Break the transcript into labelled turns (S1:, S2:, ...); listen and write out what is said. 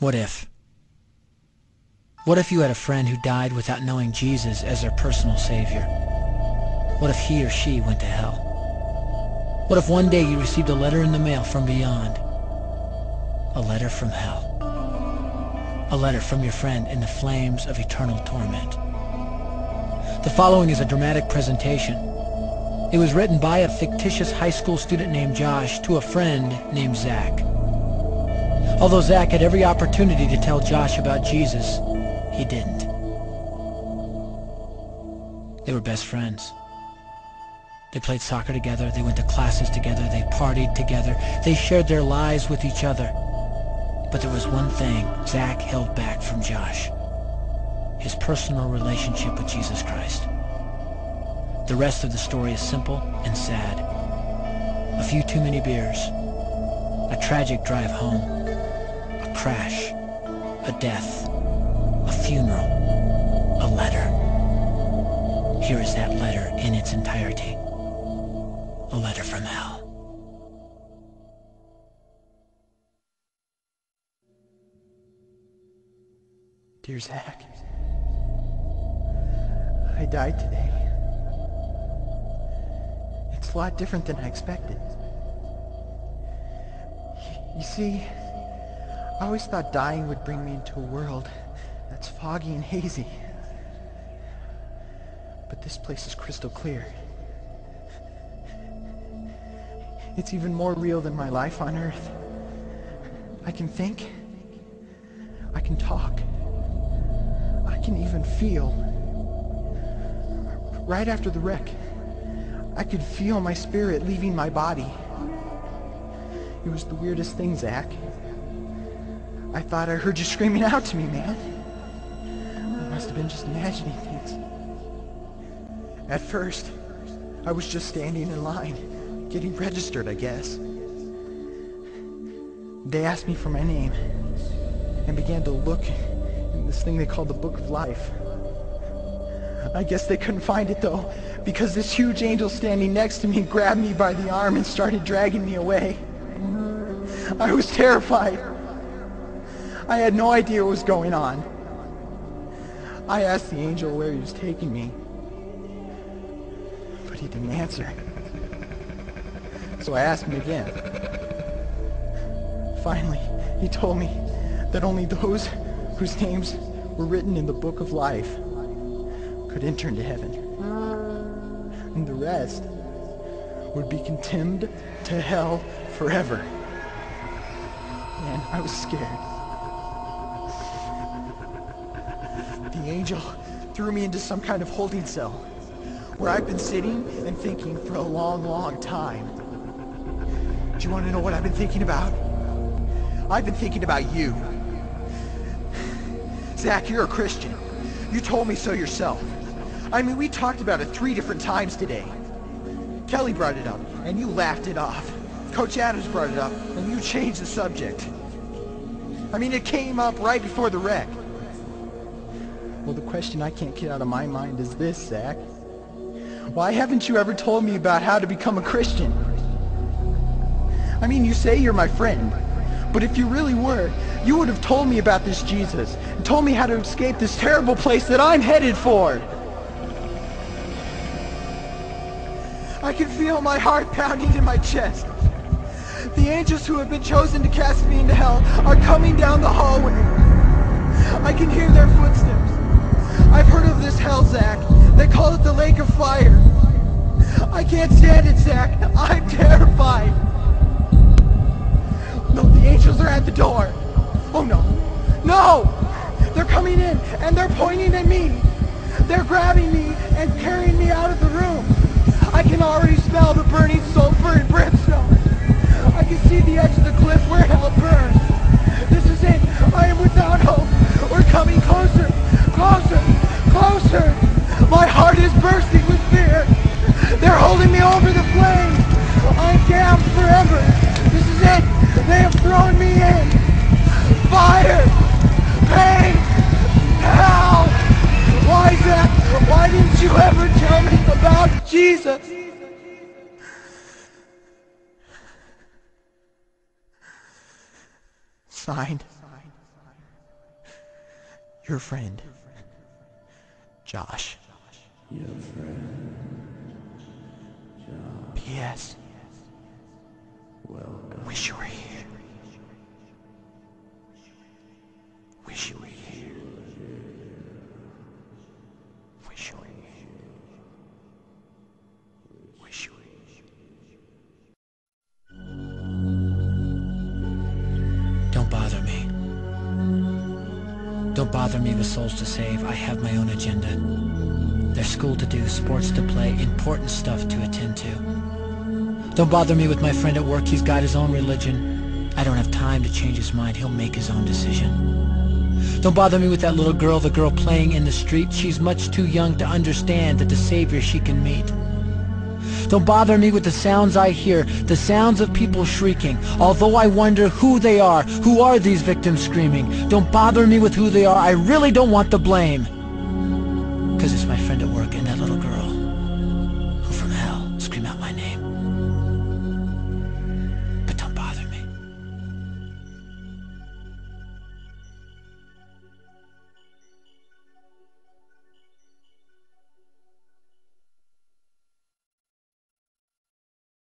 S1: What if? What if you had a friend who died without knowing Jesus as their personal savior? What if he or she went to hell? What if one day you received a letter in the mail from beyond? A letter from hell. A letter from your friend in the flames of eternal torment. The following is a dramatic presentation. It was written by a fictitious high school student named Josh to a friend named Zach. Although Zach had every opportunity to tell Josh about Jesus, he didn't. They were best friends. They played soccer together, they went to classes together, they partied together, they shared their lives with each other. But there was one thing Zach held back from Josh: his personal relationship with Jesus Christ. The rest of the story is simple and sad. A few too many beers, a tragic drive home, a crash, a death, a funeral, a letter. Here is that letter in its entirety. A letter from hell.
S2: Dear Zach, I died today. It's a lot different than I expected. You see, I always thought dying would bring me into a world that's foggy and hazy. But this place is crystal clear. It's even more real than my life on Earth. I can think. I can talk. I can even feel. Right after the wreck, I could feel my spirit leaving my body. It was the weirdest thing, Zach. I thought I heard you screaming out to me, man. I must have been just imagining things. At first, I was just standing in line, getting registered, I guess. They asked me for my name and began to look in this thing they called the Book of Life. I guess they couldn't find it though, because this huge angel standing next to me grabbed me by the arm and started dragging me away. I was terrified. I had no idea what was going on. I asked the angel where he was taking me, but he didn't answer. So I asked him again. Finally, he told me that only those whose names were written in the Book of Life could enter into heaven. And the rest would be condemned to hell forever. Man, I was scared. The angel threw me into some kind of holding cell where I've been sitting and thinking for a long, long time. Do you want to know what I've been thinking about? I've been thinking about you. Zach, you're a Christian. You told me so yourself. I mean, we talked about it 3 different times today. Kelly brought it up, and you laughed it off. Coach Adams brought it up, and you changed the subject. I mean, it came up right before the wreck. Well, the question I can't get out of my mind is this, Zach. Why haven't you ever told me about how to become a Christian? I mean, you say you're my friend, but if you really were, you would have told me about this Jesus and told me how to escape this terrible place that I'm headed for. I can feel my heart pounding in my chest. The angels who have been chosen to cast me into hell are coming down the hallway. I can hear their footsteps. I've heard of this hell, Zach. They call it the lake of fire. I can't stand it, Zach. I'm terrified. No, the angels are at the door. Oh no. No! They're coming in and they're pointing at me. They're grabbing me and carrying me out of the room. I can already smell the burning sulfur and brimstone. I can see the edge of the cliff where hell burns. This is it. I am without hope. We're coming closer, closer, closer. My heart is bursting with fear. They're holding me over the flames. I'm damned forever. This is it. They have thrown me in. Fire! Pain! Hell! Why, Zach? Why didn't you ever tell me about Jesus? Signed, Your friend, Josh.
S3: Your friend, Josh.
S2: P.S.
S3: Welcome.
S2: Wish you were here. Wish you were here. Wish you were here. Wish you were here.
S1: Don't bother me. Don't bother me with souls to save. I have my own agenda. There's school to do, sports to play, important stuff to attend to. Don't bother me with my friend at work. He's got his own religion. I don't have time to change his mind. He'll make his own decision. Don't bother me with that little girl, the girl playing in the street. She's much too young to understand that the Savior she can meet. Don't bother me with the sounds I hear, the sounds of people shrieking, although I wonder who they are. Who are these victims screaming? Don't bother me with who they are. I really don't want the blame. 'Cause it's my friend at work and that little girl.